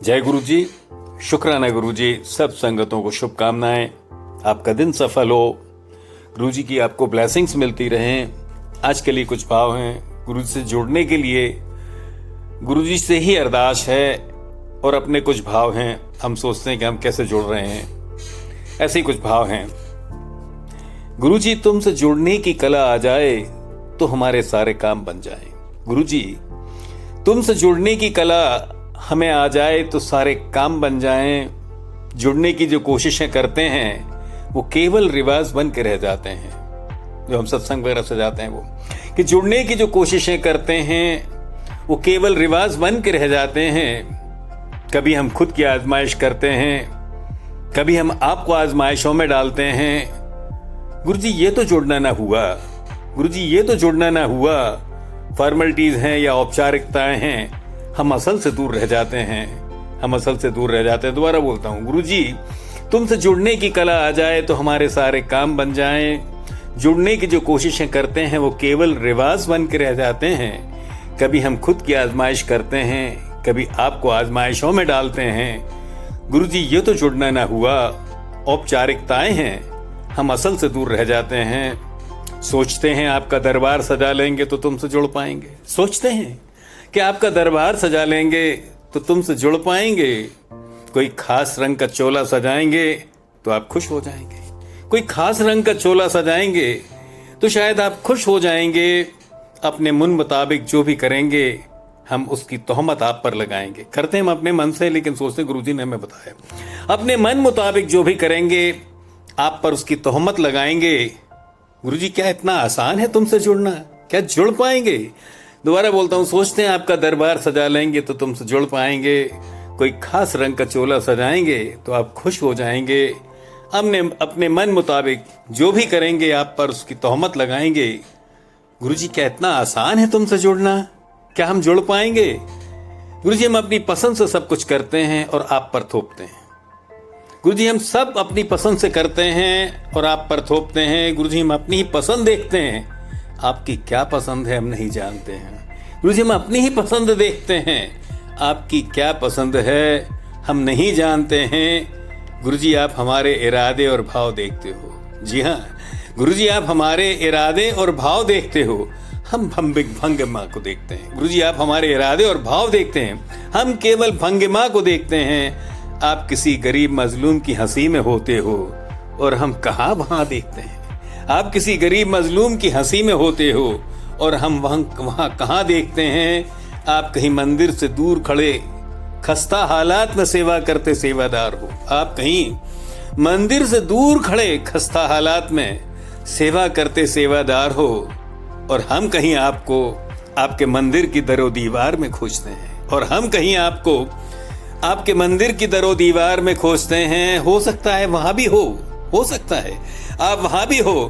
जय गुरु जी। शुक्राना गुरु जी। सब संगतों को शुभकामनाएं। आपका दिन सफल हो। गुरु जी की आपको ब्लेसिंग्स मिलती रहें। आज के लिए कुछ भाव हैं गुरु जी से जुड़ने के लिए। गुरु जी से ही अरदास है और अपने कुछ भाव हैं। हम सोचते हैं कि हम कैसे जुड़ रहे हैं, ऐसे ही कुछ भाव हैं। गुरु जी तुमसे जुड़ने की कला आ जाए तो हमारे सारे काम बन जाएं। गुरु जी तुमसे जुड़ने की कला हमें आ जाए तो सारे काम बन जाएं। जुड़ने की जो कोशिशें करते हैं वो केवल रिवाज बन के रह जाते हैं। जो हम सत्संग वगैरह से जाते हैं वो कि जुड़ने की जो कोशिशें करते हैं वो केवल रिवाज बन के रह जाते हैं। कभी हम खुद की आजमाइश करते हैं, कभी हम आपको आजमाइशों में डालते हैं। गुरु जी ये तो जुड़ना ना हुआ। गुरु जी ये तो जुड़ना ना हुआ। फॉर्मेलिटीज हैं या औपचारिकताएं हैं, हम असल से दूर रह जाते हैं। हम असल से दूर रह जाते हैं। दोबारा बोलता हूं, गुरु जी तुमसे जुड़ने की कला आ जाए तो हमारे सारे काम बन जाएं। जुड़ने की जो कोशिशें करते हैं वो केवल रिवाज बन के रह जाते हैं। कभी हम खुद की आजमाइश करते हैं, कभी आपको आजमाइशों में डालते हैं। गुरु जी ये तो जुड़ना ना हुआ। औपचारिकताएं हैं, हम असल से दूर रह जाते हैं। सोचते हैं आपका दरबार सजा लेंगे तो तुमसे जुड़ पाएंगे। सोचते हैं कि आपका दरबार सजा लेंगे तो तुमसे जुड़ पाएंगे। कोई खास रंग का चोला सजाएंगे तो आप खुश हो जाएंगे। कोई खास रंग का चोला सजाएंगे तो शायद आप खुश हो जाएंगे। अपने मन मुताबिक जो भी करेंगे हम उसकी तोहमत आप पर लगाएंगे। करते हैं हम अपने मन से, लेकिन सोचते गुरुजी ने हमें बताया अपने मन मुताबिक जो भी करेंगे आप पर उसकी तोहमत लगाएंगे। गुरुजी क्या इतना आसान है तुमसे जुड़ना? क्या जुड़ पाएंगे? दोबारा बोलता हूं, सोचते हैं आपका दरबार सजा लेंगे तो तुमसे जुड़ पाएंगे। कोई खास रंग का चोला सजाएंगे तो आप खुश हो जाएंगे। हमने अपने मन मुताबिक जो भी करेंगे आप पर उसकी तोहमत लगाएंगे। गुरुजी क्या इतना आसान है तुमसे जुड़ना? क्या हम जुड़ पाएंगे? गुरुजी हम अपनी पसंद से सब कुछ करते हैं और आप पर थोपते हैं। गुरुजी हम सब अपनी पसंद से करते हैं और आप पर थोपते हैं। गुरुजी हम अपनी ही पसंद देखते हैं, आपकी क्या पसंद है हम नहीं जानते हैं। गुरुजी हम अपनी ही पसंद देखते हैं, आपकी क्या पसंद है हम नहीं जानते हैं। गुरुजी आप हमारे इरादे और भाव देखते हो। जी हाँ गुरुजी आप हमारे इरादे और भाव देखते हो। हम भंगिमा को देखते हैं। गुरुजी आप हमारे इरादे और भाव देखते हैं, हम केवल भंगिमा को देखते हैं। आप किसी गरीब मजलूम की हंसी में होते हो और हम कहाँ वहां देखते हैं। आप किसी गरीब मजलूम की हंसी में होते हो और हम वहां कहाँ देखते हैं। आप कहीं मंदिर से दूर खड़े खस्ता हालात में सेवा करते सेवादार हो। आप कहीं मंदिर से दूर खड़े खस्ता हालात में सेवा करते सेवादार हो और हम कहीं आपको आपके मंदिर की दरो दीवार में खोजते हैं। और हम कहीं आपको आपके मंदिर की दरो दीवार में खोजते हैं। हो सकता है वहां भी हो सकता है आप वहां भी हो,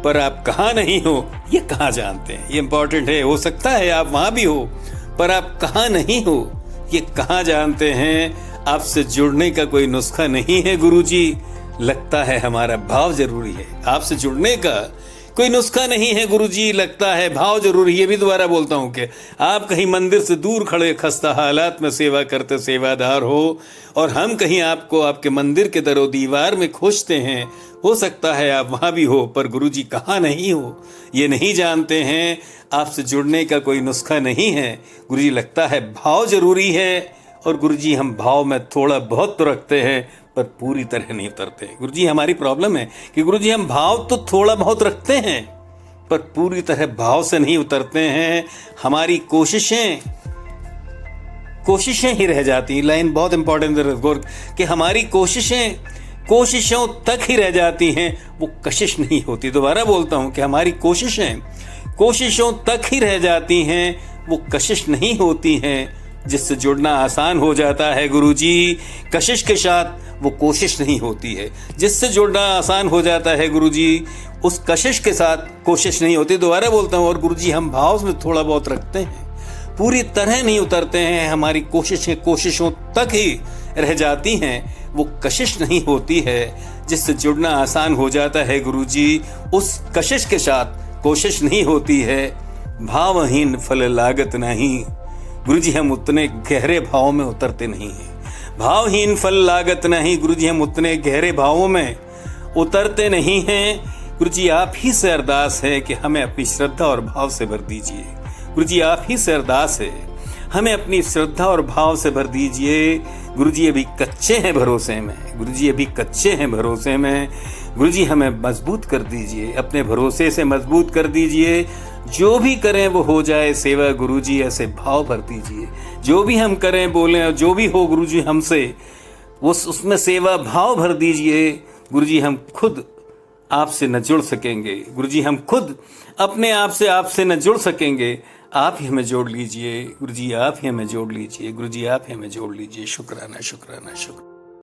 पर आप कहाँ नहीं हो ये कहाँ जानते हैं। ये इंपॉर्टेंट है। हो सकता है आप वहां भी हो, पर आप कहाँ नहीं हो ये कहाँ जानते हैं। आपसे जुड़ने का कोई नुस्खा नहीं है गुरुजी, लगता है हमारा भाव जरूरी है। आपसे जुड़ने का कोई नुस्खा नहीं है गुरुजी, लगता है भाव जरूरी है। भी दोबारा बोलता हूं कि आप कहीं मंदिर से दूर खड़े खस्ता हालात में सेवा करते सेवादार हो और हम कहीं आपको आपके मंदिर के दरो दीवार में खोजते हैं। हो सकता है आप वहां भी हो, पर गुरुजी कहाँ नहीं हो ये नहीं जानते हैं। आपसे जुड़ने का कोई नुस्खा नहीं है गुरुजी, लगता है भाव जरूरी है। और गुरुजी हम भाव में थोड़ा बहुत तो रखते हैं पर पूरी तरह नहीं उतरते। गुरुजी हमारी प्रॉब्लम है कि गुरुजी हम भाव तो थोड़ा बहुत रखते हैं पर पूरी तरह भाव से नहीं उतरते हैं। हमारी कोशिशें ही रह जाती हैं। लाइन बहुत इंपॉर्टेंट है कि हमारी कोशिशों तक ही रह जाती हैं, वो कशिश नहीं होती। दोबारा बोलता हूं कि हमारी कोशिशों तक ही रह जाती हैं, वो कशिश नहीं होती हैं। जिससे जुड़ना आसान हो जाता है गुरुजी, कशिश के साथ वो कोशिश नहीं होती है। जिससे जुड़ना आसान हो जाता है गुरुजी, उस कशिश के साथ कोशिश नहीं होती। दोबारा बोलता हूँ, और गुरुजी हम भाव में थोड़ा बहुत रखते हैं, पूरी तरह नहीं उतरते हैं। हमारी कोशिशों तक ही रह जाती हैं, वो कशिश नहीं होती है। जिससे जुड़ना आसान हो जाता है गुरुजी, उस कशिश के साथ कोशिश नहीं होती है। भावहीन फल लागत नहीं। गुरुजी हम उतने गहरे भाव में उतरते नहीं हैं। भावहीन फल लागत नहीं। गुरु जी हम उतने गहरे भावों में उतरते नहीं हैं। गुरु जी आप ही से अरदास है कि हमें अपनी श्रद्धा और भाव से भर दीजिए। गुरु जी आप ही से अरदास है, हमें अपनी श्रद्धा और भाव से भर दीजिए। गुरु जी अभी कच्चे हैं भरोसे में, गुरु जी अभी कच्चे हैं भरोसे में। गुरु जी हमें मजबूत कर दीजिए, अपने भरोसे से मजबूत कर दीजिए। जो भी करें वो हो जाए सेवा, गुरु जी ऐसे भाव भर दीजिए। जो भी हम करें बोलें और जो भी हो गुरु जी हमसे वो उसमें सेवा भाव भर दीजिए। गुरु जी हम खुद आपसे न जुड़ सकेंगे, गुरु जी हम खुद अपने आप से आपसे न जुड़ सकेंगे। आप ही हमें जोड़ लीजिए गुरु जी, आप ही हमें जोड़ लीजिए गुरु जी, आप ही हमें जोड़ लीजिए। शुक्राना शुक्राना शुक्राना।